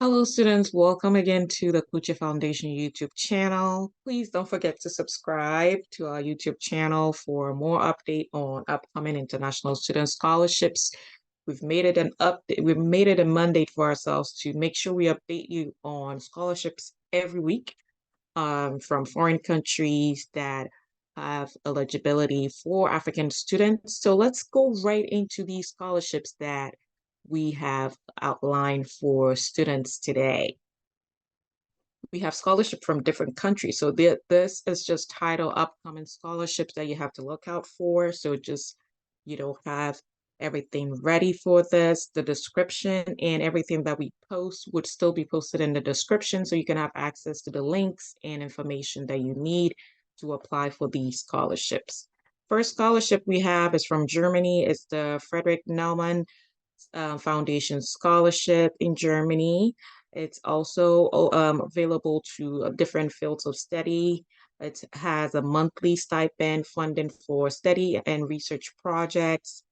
Hello, students. Welcome again to the Kucha Foundation YouTube channel. Please don't forget to subscribe to our YouTube channel for more update on upcoming international student scholarships. We've made it a mandate for ourselves to make sure we update you on scholarships every week from foreign countries that have eligibility for African students. So let's go right into these scholarships that we have outlined for students today. We have scholarship from different countries. So this is just title upcoming scholarships that you have to look out for. So just, have everything ready for this. The description and everything that we post would still be posted in the description. So you can have access to the links and information that you need to apply for these scholarships. First scholarship we have is from Germany. It's the Friedrich Naumann Foundation Scholarship in Germany. It's also available to different fields of study. It has a monthly stipend funding for study and research projects.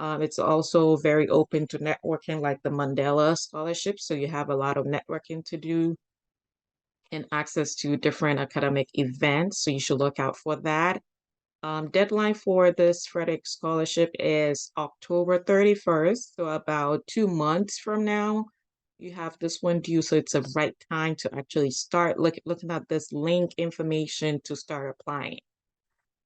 It's also very open to networking, like the Mandela Scholarship. So you have a lot of networking to do and access to different academic events. So you should look out for that. Deadline for this Friedrich Scholarship is October 31st, so about 2 months from now. You have this one due, so it's a right time to actually start looking at this link information to start applying.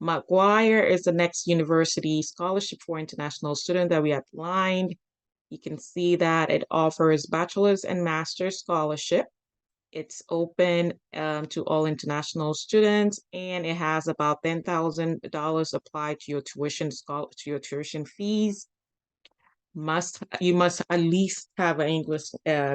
Macquarie is the next university scholarship for international students that we outlined. You can see that it offers bachelor's and master's scholarship. It's open to all international students, and it has about $10,000 applied to your tuition fees. You must at least have an English,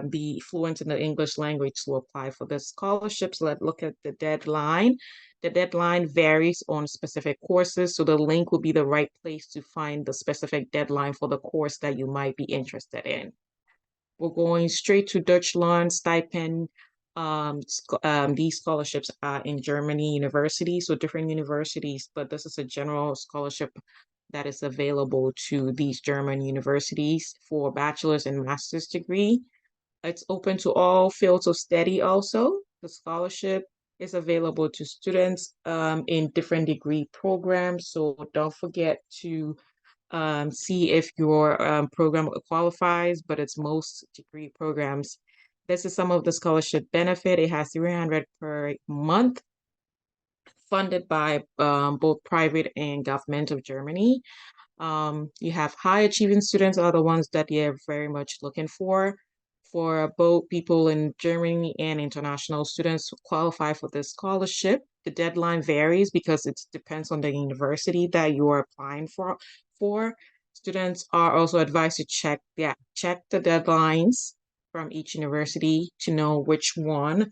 be fluent in the English language to apply for the scholarships. Let's look at the deadline. The deadline varies on specific courses, so the link will be the right place to find the specific deadline for the course that you might be interested in. We're going straight to Deutschlandstipendium. These scholarships are in Germany University, so different universities, but this is a general scholarship that is available to these German universities for bachelor's and master's degree. It's open to all fields of study also. The scholarship is available to students in different degree programs, so don't forget to see if your program qualifies, but it's most degree programs. This is some of the scholarship benefit. It has 300 per month, funded by both private and government of Germany. You have high achieving students are the ones that you're very much looking for both people in Germany and international students who qualify for this scholarship. The deadline varies because it depends on the university that you are applying for. Students are also advised to check the deadlines from each university to know which one,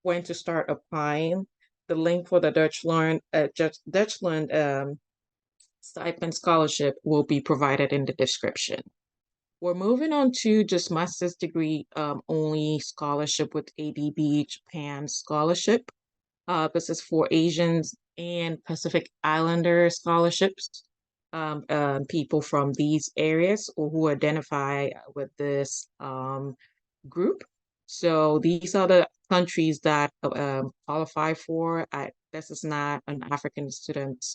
when to start applying. The link for the Deutschland stipend scholarship will be provided in the description. We're moving on to just master's degree only scholarship with ADB-Japan scholarship. This is for Asians and Pacific Islander scholarships. People from these areas or who identify with this group. So these are the countries that qualify for. This is not an African student.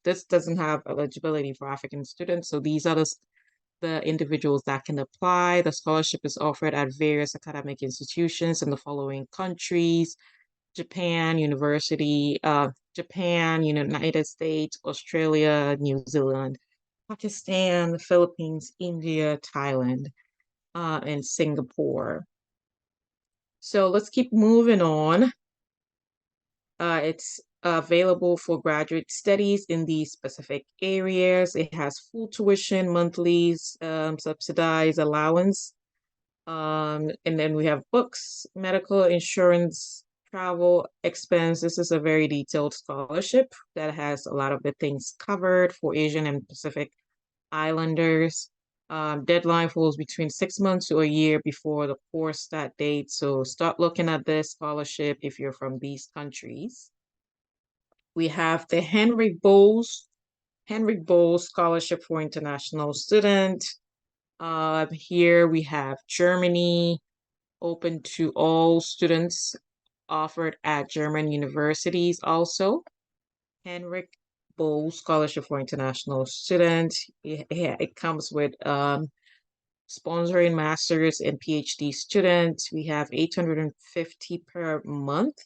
This doesn't have eligibility for African students. So these are the individuals that can apply. The scholarship is offered at various academic institutions in the following countries: Japan, United States, Australia, New Zealand, Pakistan, Philippines, India, Thailand, and Singapore. So let's keep moving on. It's available for graduate studies in these specific areas. It has full tuition, monthly subsidized allowance. And then we have books, medical insurance, travel expense. This is a very detailed scholarship that has a lot of the things covered for Asian and Pacific Islanders. Deadline falls between 6 months to a year before the course start date. So start looking at this scholarship if you're from these countries. We have the Henrik Böll Scholarship for International Student. Here we have Germany, open to all students offered at German universities also. Henrik Böll Scholarship for International Students. It comes with sponsoring masters and PhD students. We have 850 per month,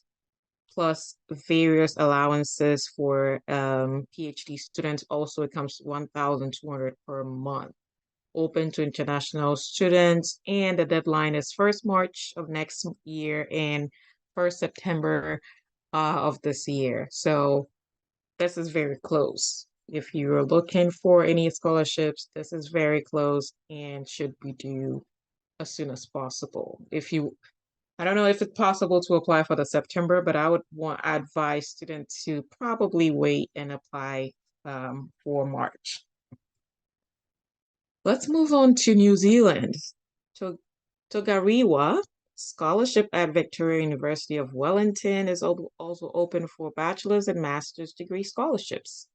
plus various allowances for PhD students. Also, it comes 1,200 per month. Open to international students, and the deadline is 1st March of next year and 1st September of this year. So this is very close. If you're looking for any scholarships, this is very close and should be due as soon as possible. I don't know if it's possible to apply for the September, but I would advise students to probably wait and apply for March. Let's move on to New Zealand. Tongarewa Scholarship at Victoria University of Wellington is also open for bachelor's and master's degree scholarships.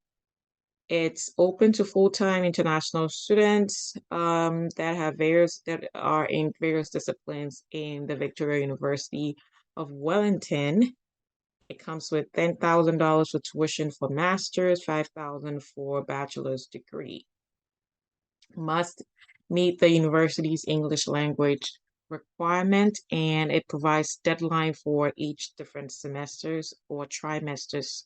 It's open to full-time international students that are in various disciplines in the Victoria University of Wellington. It comes with $10,000 for tuition for master's, $5,000 for bachelor's degree. Must meet the university's English language requirement, and it provides deadline for each different semesters or trimesters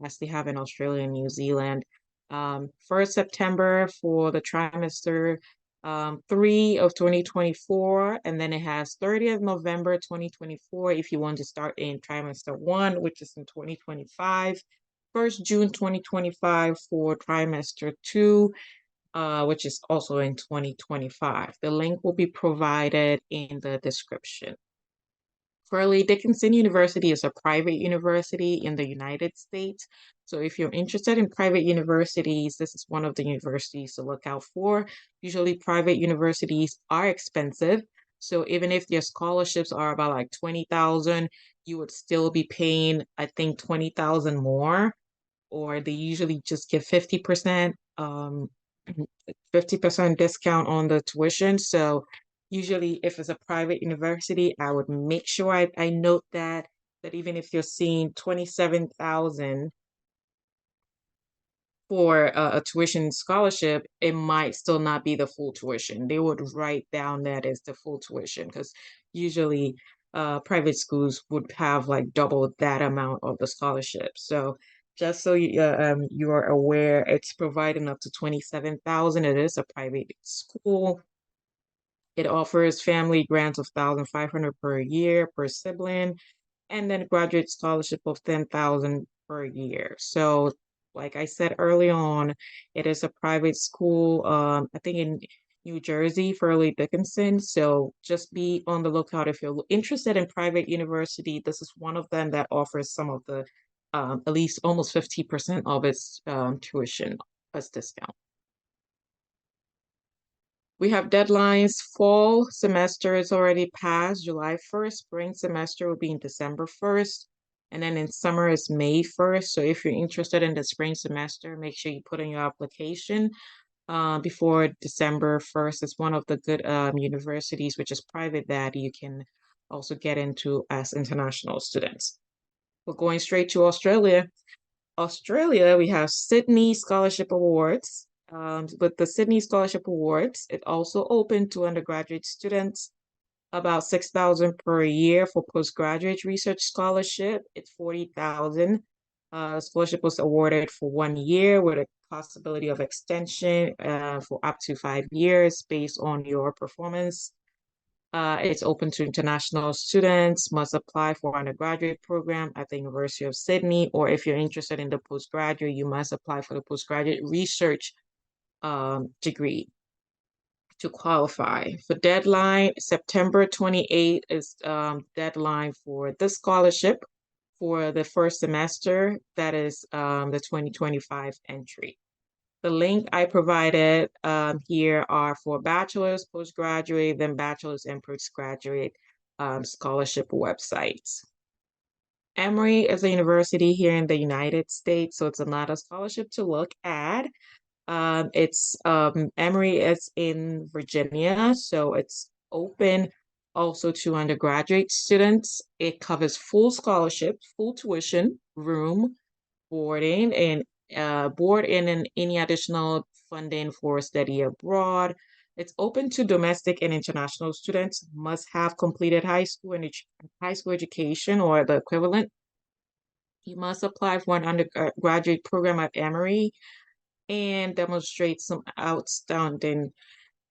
as they have in Australia and New Zealand. 1st September for the trimester 3 of 2024, and then it has 30th November 2024 if you want to start in trimester 1, which is in 2025, 1st June 2025 for trimester 2, which is also in 2025. The link will be provided in the description. Fairleigh Dickinson University is a private university in the United States. So if you're interested in private universities, this is one of the universities to look out for. Usually private universities are expensive. So even if their scholarships are about like 20,000, you would still be paying, I think, 20,000 more, or they usually just give 50%. 50% discount on the tuition. So usually if it's a private university, I would make sure I note that even if you're seeing 27,000 for a tuition scholarship, it might still not be the full tuition. They would write down that as the full tuition, because usually private schools would have like double that amount of the scholarship. So just so you are aware, it's providing up to 27,000. It is a private school. It offers family grants of 1,500 per year per sibling, and then graduate scholarship of 10,000 per year. So, like I said early on, it is a private school. I think in New Jersey, Fairleigh Dickinson. So just be on the lookout if you're interested in private university. This is one of them that offers some of the at least almost 50% of its tuition as discount. We have deadlines. Fall semester is already passed, July 1st. Spring semester will be in December 1st. And then in summer is May 1st. So if you're interested in the spring semester, make sure you put in your application before December 1st. It's one of the good universities, which is private, that you can also get into as international students. We're going straight to Australia. Australia, we have Sydney Scholarship Awards. With the Sydney Scholarship Awards, it also open to undergraduate students, about 6,000 per year for postgraduate research scholarship. It's 40,000. Scholarship was awarded for 1 year with a possibility of extension for up to 5 years based on your performance. It's open to international students, must apply for undergraduate program at the University of Sydney, or if you're interested in the postgraduate, you must apply for the postgraduate research degree to qualify. For deadline, September 28th is deadline for this scholarship for the first semester. That is the 2025 entry. The link I provided here are for bachelor's, postgraduate, then bachelor's and postgraduate scholarship websites. Emory is a university here in the United States, so it's another scholarship to look at. Emory is in Virginia, so it's open Also to undergraduate students, it covers full scholarship, full tuition, room, boarding, and any additional funding for study abroad. It's open to domestic and international students, must have completed high school education or the equivalent. You must apply for an undergraduate program at Emory and demonstrate some outstanding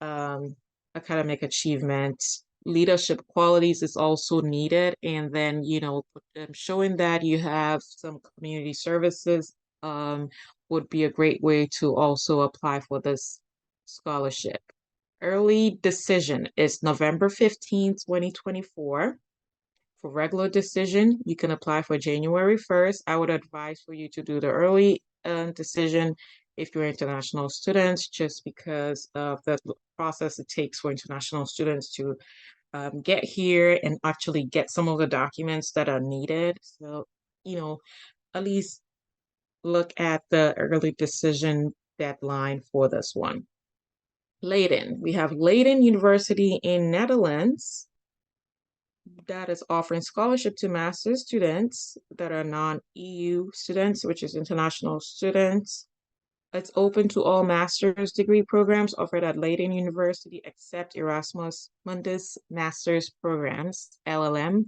um, academic achievements. Leadership qualities is also needed. And then, showing that you have some community services would be a great way to also apply for this scholarship. Early decision is November 15th, 2024. For regular decision, you can apply for January 1st. I would advise for you to do the early decision if you're international students, just because of the process it takes for international students to get here and actually get some of the documents that are needed. So, at least look at the early decision deadline for this one. Leiden. We have Leiden University in Netherlands that is offering scholarship to master's students that are non-EU students, which is international students. It's open to all master's degree programs offered at Leiden University except Erasmus Mundus master's programs, LLM,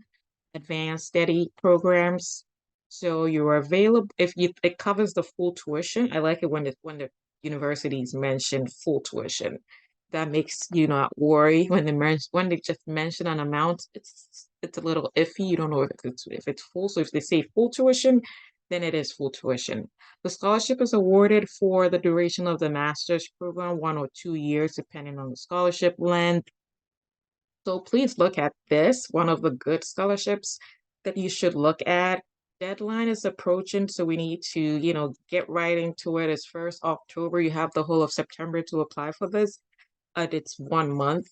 advanced study programs. So you're available if it covers the full tuition. I like it when the universities mention full tuition. That makes you not worry when they just mention an amount. It's a little iffy. You don't know if it's full. So if they say full tuition, then it is full tuition. The scholarship is awarded for the duration of the master's program, 1 or 2 years, depending on the scholarship length. So please look at this, one of the good scholarships that you should look at. Deadline is approaching, so we need to, get right into it. It's 1st October. You have the whole of September to apply for this. It's 1 month,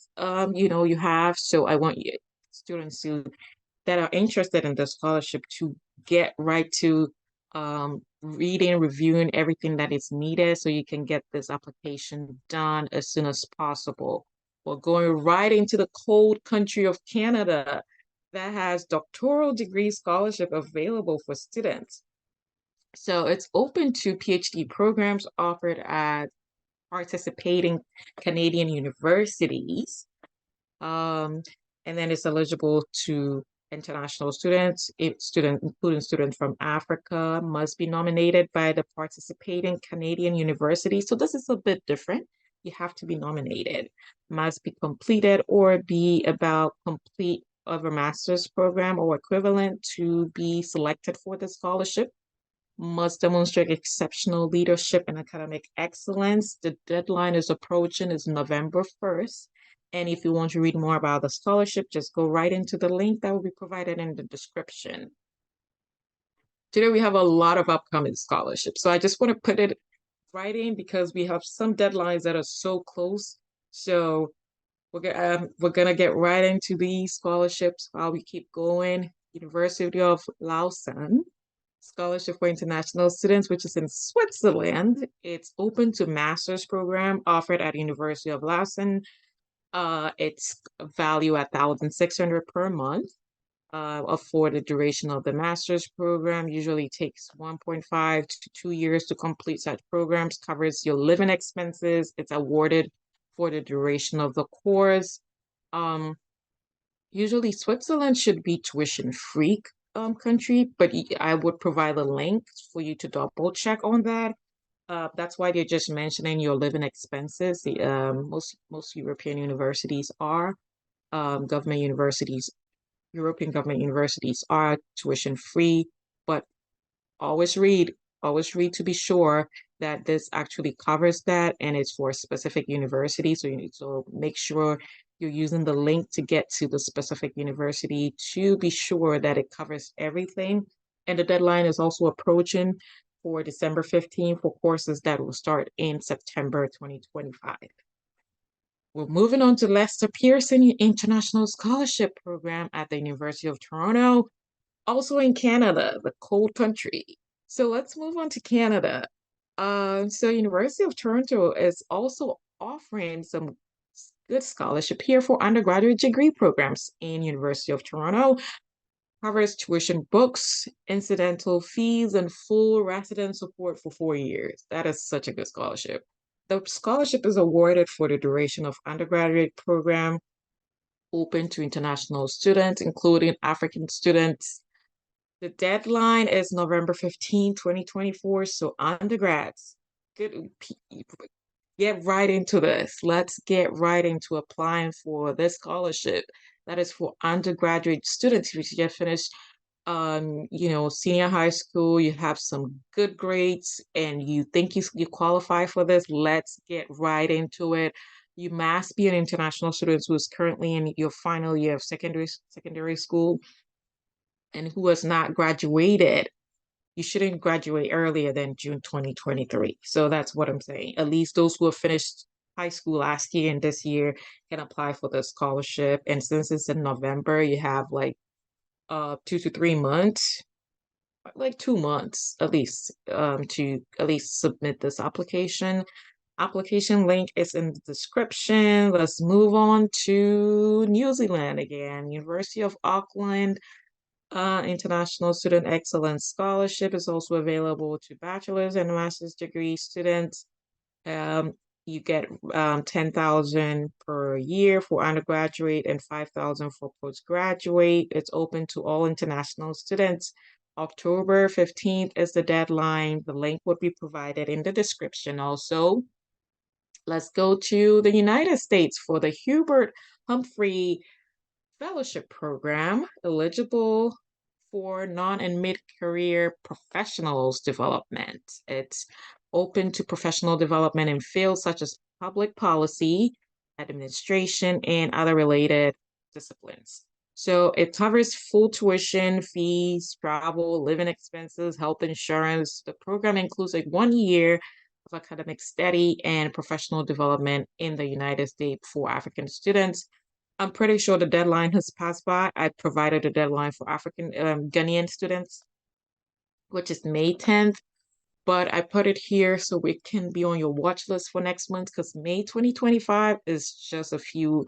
you have. So I want you students that are interested in the scholarship to get right to reading, reviewing everything that is needed so you can get this application done as soon as possible. We're going right into the cold country of Canada that has doctoral degree scholarship available for students. So it's open to PhD programs offered at participating Canadian universities. And then it's eligible to international students, including students from Africa, must be nominated by the participating Canadian university. So this is a bit different. You have to be nominated, must be completed or be about complete of a master's program or equivalent to be selected for the scholarship, must demonstrate exceptional leadership and academic excellence. The deadline is approaching, is November 1st. And if you want to read more about the scholarship, just go right into the link that will be provided in the description. Today, we have a lot of upcoming scholarships. So I just want to put it right in because we have some deadlines that are so close. So we're gonna get right into these scholarships while we keep going. University of Lausanne. Scholarship for International Students, which is in Switzerland. It's open to master's program offered at University of Lausanne. It's value at 1,600 per month. For the duration of the master's program, usually takes 1.5 to 2 years to complete such programs, covers your living expenses. It's awarded for the duration of the course. Usually Switzerland should be tuition-free country, but I would provide a link for you to double check on that. That's why they're just mentioning your living expenses. The most European universities are government universities. European government universities are tuition-free, but always read to be sure that this actually covers that and it's for a specific university. So you need to make sure you're using the link to get to the specific university to be sure that it covers everything. And the deadline is also approaching for December 15th for courses that will start in September 2025. We're moving on to Lester Pearson International Scholarship Program at the University of Toronto, also in Canada, the cold country. So let's move on to Canada. So University of Toronto is also offering some good scholarship here for undergraduate degree programs in University of Toronto. Covers tuition, books, incidental fees, and full resident support for 4 years. That is such a good scholarship. The scholarship is awarded for the duration of undergraduate program, open to international students, including African students. The deadline is November 15, 2024. So undergrads, good, get right into this. Let's get right into applying for this scholarship. That is for undergraduate students who just finished senior high school, you have some good grades and you think you qualify for this, let's get right into it. You must be an international student who is currently in your final year of secondary school and who has not graduated. You shouldn't graduate earlier than June 2023. So that's what I'm saying. At least those who have finished high school last year and this year can apply for the scholarship. And since it's in November, you have like 2 to 3 months, like 2 months at least, to at least submit this application. Application link is in the description. Let's move on to New Zealand again. University of Auckland International Student Excellence Scholarship is also available to bachelor's and master's degree students. Um, you get 10,000 per year for undergraduate and 5,000 for postgraduate. It's open to all international students. October 15th is the deadline. The link would be provided in the description also. Let's go to the United States for the Hubert Humphrey Fellowship Program, eligible for non and mid-career professionals development. It's open to professional development in fields such as public policy, administration, and other related disciplines. So it covers full tuition, fees, travel, living expenses, health insurance. The program includes like 1 year of academic study and professional development in the United States for African students. I'm pretty sure the deadline has passed by. I provided a deadline for African Ghanaian students, which is May 10th, but I put it here so we can be on your watch list for next month because May 2025 is just a few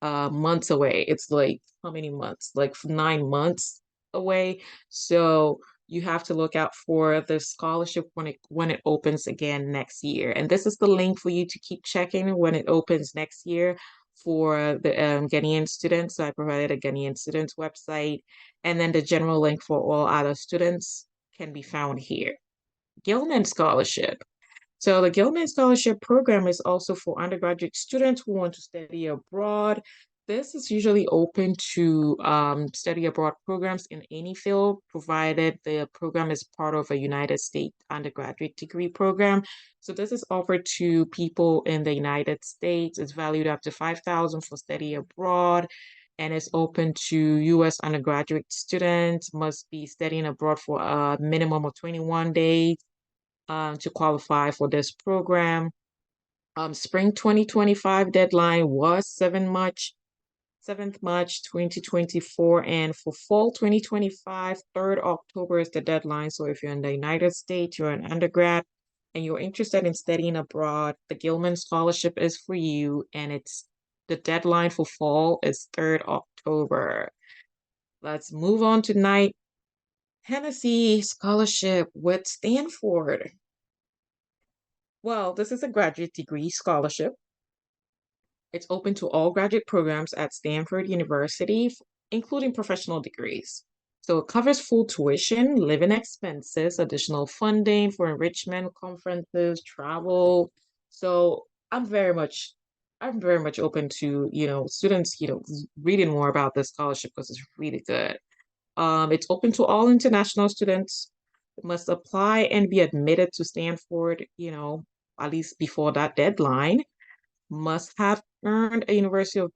months away. It's like how many months? Like 9 months away. So you have to look out for the scholarship when it opens again next year. And this is the link for you to keep checking when it opens next year for the Ghanaian students. So I provided a Ghanaian students website, and then the general link for all other students can be found here. Gilman Scholarship. So the Gilman Scholarship Program is also for undergraduate students who want to study abroad. This is usually open to study abroad programs in any field, provided the program is part of a United States undergraduate degree program. So this is offered to people in the United States. It's valued up to $5,000 for study abroad, and it's open to U.S. undergraduate students, must be studying abroad for a minimum of 21 days to qualify for this program. Spring 2025 deadline was 7th March 2024, and for fall 2025, 3rd October is the deadline. So if you're in the United States, you're an undergrad, and you're interested in studying abroad, the Gilman Scholarship is for you, and it's the deadline for fall is 3rd October. Let's move on tonight. Hennessy Scholarship with Stanford. Well, this is a graduate degree scholarship. It's open to all graduate programs at Stanford University, including professional degrees. So it covers full tuition, living expenses, additional funding for enrichment, conferences, travel. So I'm very much open to, students, reading more about this scholarship because it's really good. It's open to all international students, must apply and be admitted to Stanford, at least before that deadline, must have earned a University of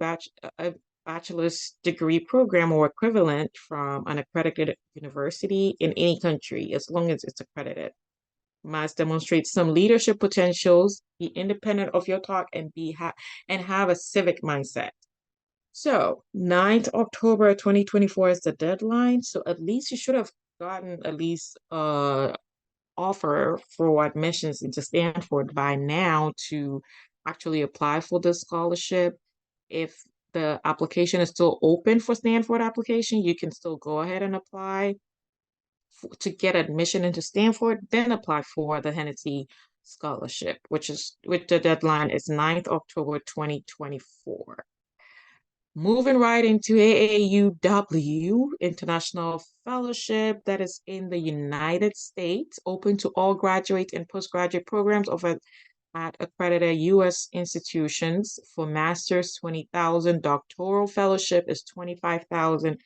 a bachelor's degree program or equivalent from an accredited university in any country, as long as it's accredited. Must demonstrate some leadership potentials, be independent of your talk, and and have a civic mindset. So 9th October 2024 is the deadline. So at least you should have gotten at least offer for admissions into Stanford by now to actually apply for the scholarship. If the application is still open for Stanford application, you can still go ahead and apply to get admission into Stanford, then apply for the Hennessy Scholarship, which the deadline is 9th October 2024. Moving right into AAUW, International Fellowship, that is in the United States, open to all graduate and postgraduate programs offered at accredited U.S. institutions. For master's, 20,000. Doctoral fellowship is 25,000.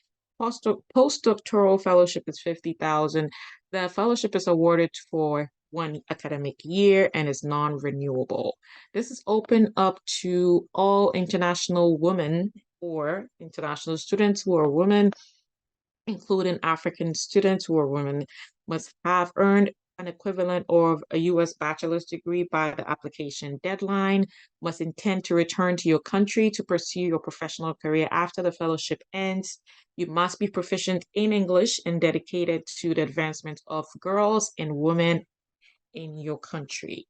Postdoctoral fellowship is 50,000. The fellowship is awarded for one academic year and is non-renewable. This is open up to all international women or international students who are women, including African students who are women, must have earned an equivalent of a U.S. bachelor's degree by the application deadline, must intend to return to your country to pursue your professional career after the fellowship ends. You must be proficient in English and dedicated to the advancement of girls and women in your country.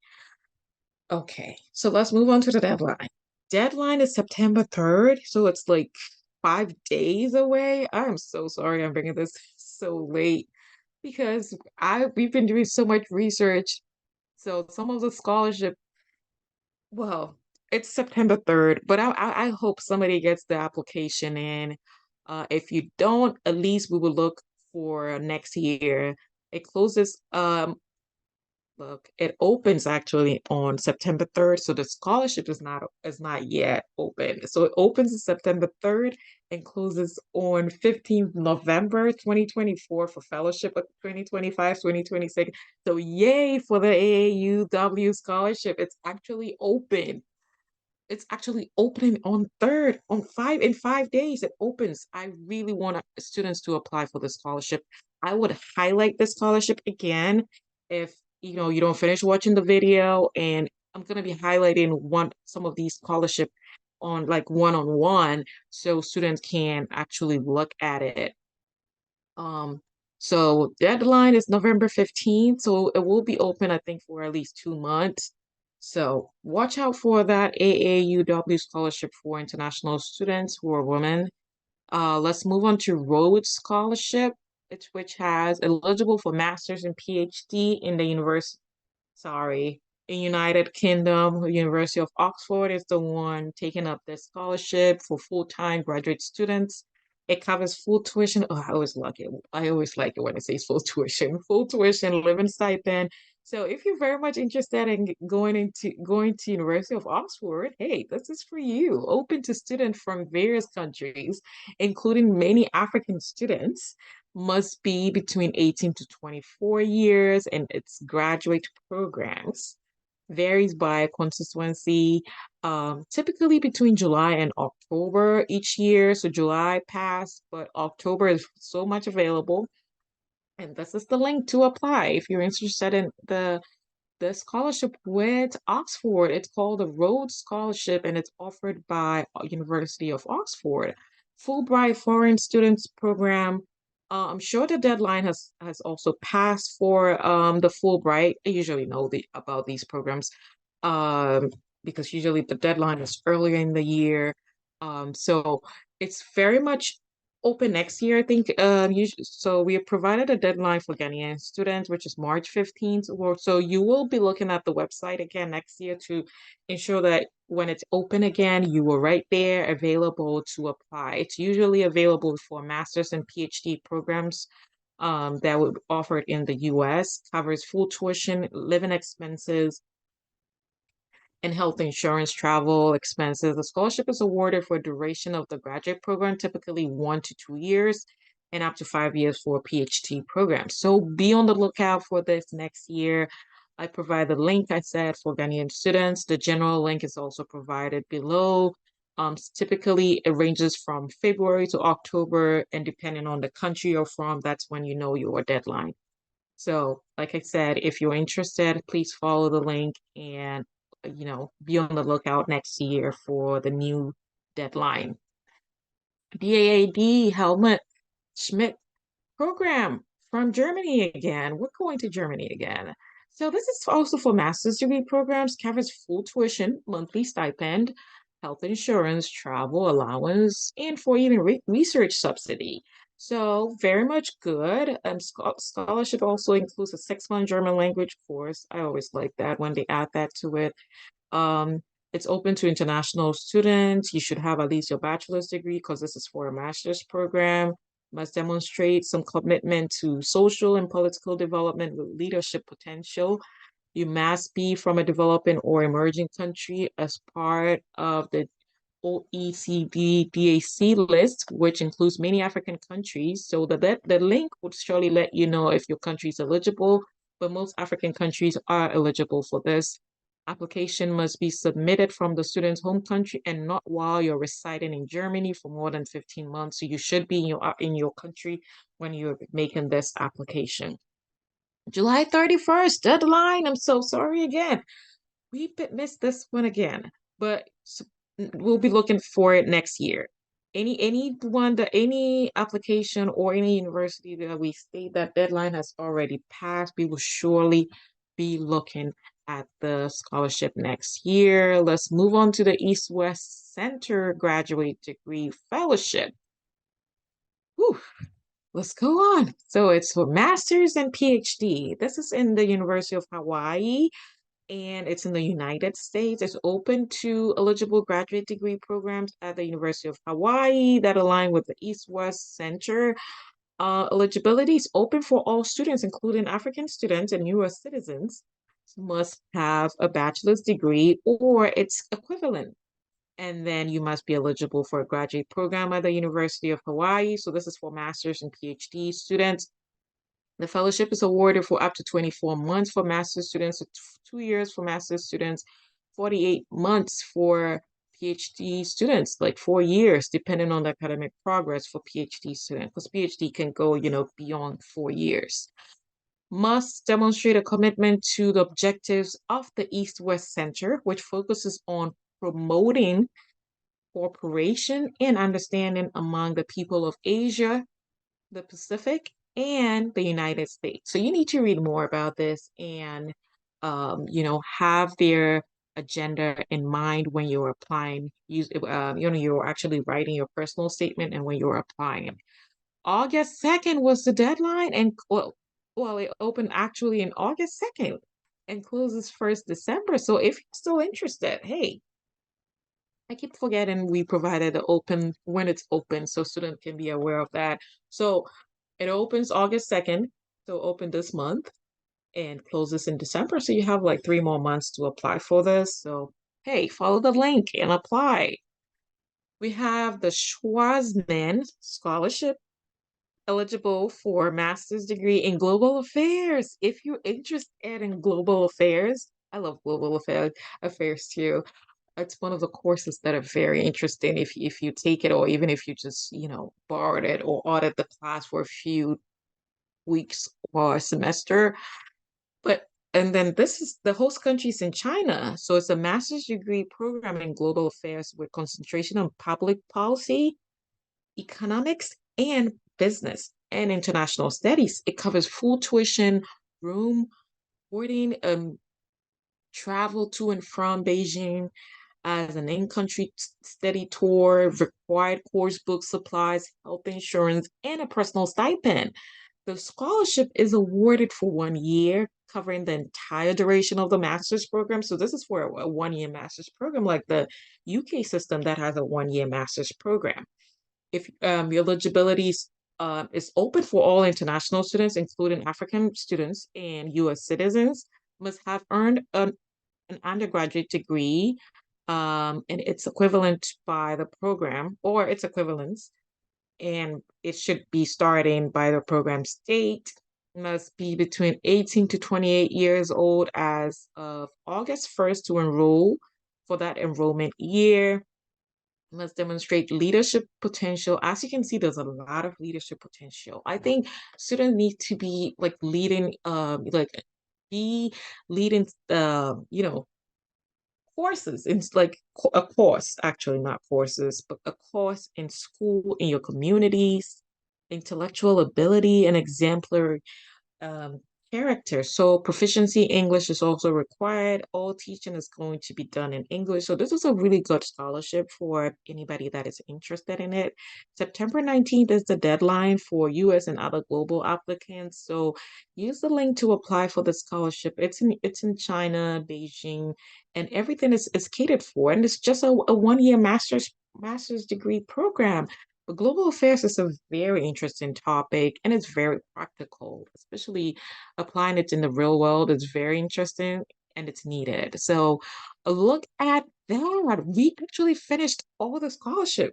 Okay, so let's move on to the deadline. Deadline is September 3rd, so it's like 5 days away. I'm so sorry I'm bringing this so late because we've been doing so much research. So some of the scholarship, well, it's September 3rd, but I hope somebody gets the application in. If you don't, at least we will look for next year. It closes Look, it opens actually on September 3rd, so the scholarship is not yet open. So it opens on September 3rd and closes on 15th November 2024 for fellowship of 2025, 2026. So yay for the AAUW scholarship. It's actually open. It's actually opening on 3rd, in 5 days it opens. I really want students to apply for the scholarship. I would highlight the scholarship again if you don't finish watching the video, and I'm gonna be highlighting some of these scholarship on like one-on-one so students can actually look at it. Um, so deadline is November 15th, so it will be open, I think, for at least 2 months. So watch out for that AAUW scholarship for international students who are women. Let's move on to Rhodes Scholarship, which has eligible for master's and PhD in the in United Kingdom. University of Oxford is the one taking up this scholarship for full-time graduate students. It covers full tuition. Oh, I always like it. I always like it when it says full tuition, living stipend. So if you're very much interested in going to University of Oxford, hey, this is for you. Open to students from various countries, including many African students, must be between 18 to 24 years, and its graduate programs varies by constituency, typically between July and October each year. So July passed, but October is so much available. And this is the link to apply if you're interested in the scholarship with Oxford. It's called the Rhodes Scholarship, and it's offered by University of Oxford. Fulbright Foreign Students Program. I'm sure the deadline has also passed for the Fulbright. I usually know about these programs um, because usually the deadline is earlier in the year. So it's very much open next year, I think. So we have provided a deadline for Ghanaian students, which is March 15th. So you will be looking at the website again next year to ensure that when it's open again, you are right there available to apply. It's usually available for master's and PhD programs that would offered in the US, covers full tuition, living expenses, and health insurance, travel expenses. The scholarship is awarded for duration of the graduate program, typically 1 to 2 years, and up to 5 years for a PhD program. So be on the lookout for this next year. I provide the link I said for Ghanaian students. The general link is also provided below. Typically, it ranges from February to October, and depending on the country you're from, that's when you know your deadline. So, like I said, if you're interested, please follow the link and be on the lookout next year for the new deadline. DAAD Helmut Schmidt program from Germany again. We're going to Germany again. So this is also for master's degree programs, covers full tuition, monthly stipend, health insurance, travel allowance, and for even research subsidy. So very much good. Scholarship also includes a 6-month German language course. I always like that when they add that to it. Um, it's open to international students. You should have at least your bachelor's degree because this is for a master's program. Must demonstrate some commitment to social and political development with leadership potential. You must be from a developing or emerging country as part of the OECD DAC list, which includes many African countries. So the link would surely let you know if your country is eligible, but most African countries are eligible for this. Application must be submitted from the student's home country and not while you're residing in Germany for more than 15 months. So you should be in your country when you're making this application. July 31st, deadline. I'm so sorry again. We missed this one again, but we'll be looking for it next year. Any application or any university that we state that deadline has already passed, we will surely be looking at the scholarship next year. Let's move on to the East-West Center Graduate Degree Fellowship. Whew. Let's go on. So it's for master's and PhD. This is in the University of Hawaii, and it's in the United States. It's open to eligible graduate degree programs at the University of Hawaii that align with the East-West Center. Eligibility is open for all students, including African students and U.S. citizens, must have a bachelor's degree or its equivalent. And then you must be eligible for a graduate program at the University of Hawaii. So this is for master's and PhD students. The fellowship is awarded for up to 24 months for master's students, 2 years for master's students, 48 months for PhD students, like 4 years, depending on the academic progress for PhD students, because PhD can go, beyond 4 years. Must demonstrate a commitment to the objectives of the East-West Center, which focuses on promoting cooperation and understanding among the people of Asia, the Pacific, and the United States. So you need to read more about this and, have their agenda in mind when you're applying. You're actually writing your personal statement and when you're applying. August 2nd was the deadline, and it opened actually in August 2nd and closes 1st December. So if you're still interested, hey, I keep forgetting we provided the open when it's open so students can be aware of that. So it opens August 2nd, so open this month and closes in December. So you have like 3 more months to apply for this. So hey, follow the link and apply. We have the Schwarzman Scholarship, eligible for master's degree in global affairs. If you're interested in global affairs, I love global affairs too. It's one of the courses that are very interesting if you take it, or even if you just, borrowed it or audit the class for a few weeks or a semester. And then this is the host countries in China. So it's a master's degree program in global affairs with concentration on public policy, economics, and business and international studies. It covers full tuition, room, boarding, travel to and from Beijing as an in-country study tour, required course book supplies, health insurance, and a personal stipend. The scholarship is awarded for 1 year, covering the entire duration of the master's program. So this is for a 1-year master's program, like the UK system that has a 1-year master's program. If your eligibility is open for all international students, including African students and U.S. citizens, must have earned an undergraduate degree and its equivalent by the program or its equivalents, and it should be starting by the program state, must be between 18 to 28 years old as of August 1st to enroll for that enrollment year, must demonstrate leadership potential. As you can see, there's a lot of leadership potential. I think students need to be like leading, be leading, courses. It's like a course, actually, not courses, but a course in school, in your communities, intellectual ability, and exemplary character. So proficiency English is also required. All teaching is going to be done in English. So this is a really good scholarship for anybody that is interested in it. September 19th is the deadline for US and other global applicants. So use the link to apply for the scholarship. It's in China, Beijing, and everything is catered for. And it's just a 1 year master's degree program. But global affairs is a very interesting topic and it's very practical, especially applying it in the real world is very interesting and it's needed. So look at that. We actually finished all the scholarship.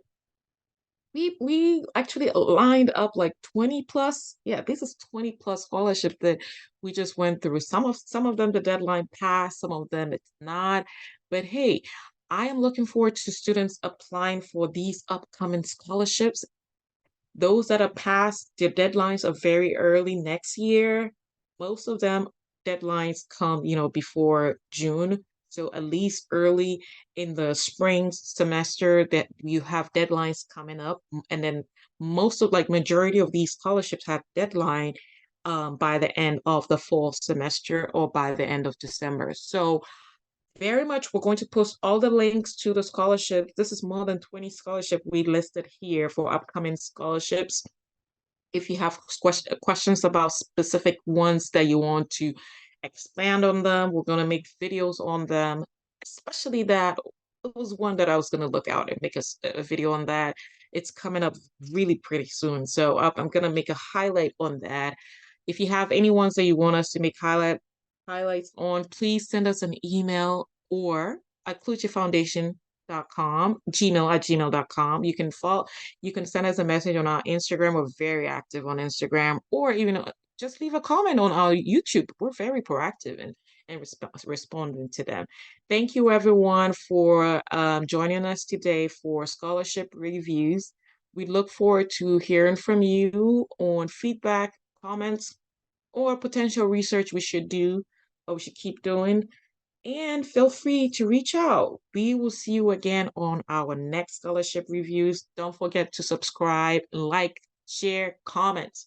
We actually lined up like 20 plus. Yeah, this is 20 plus scholarship that we just went through. Some of them the deadline passed, some of them it's not. But hey, I am looking forward to students applying for these upcoming scholarships. Those that are past, their deadlines are very early next year. Most of them deadlines come, before June. So at least early in the spring semester that you have deadlines coming up. And then most of like majority of these scholarships have deadline by the end of the fall semester or by the end of December. So very much. We're going to post all the links to the scholarships. This is more than 20 scholarships we listed here for upcoming scholarships. If you have questions about specific ones that you want to expand on them, we're going to make videos on them, especially that it was one that I was going to look out and make a video on that. It's coming up really pretty soon. So I'm going to make a highlight on that. If you have any ones that you want us to make highlights on, please send us an email or at clutchfoundation.com, gmail@gmail.com. You can send us a message on our Instagram. We're very active on Instagram, or even just leave a comment on our YouTube. We're very proactive and responding to them. Thank you, everyone, for joining us today for scholarship reviews. We look forward to hearing from you on feedback, comments, or potential research we should do or we should keep doing. And feel free to reach out. We will see you again on our next scholarship reviews. Don't forget to subscribe, like, share, comment.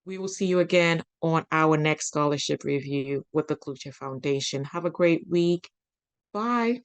We will see you again on our next scholarship review with the Klucher Foundation. Have a great week. Bye.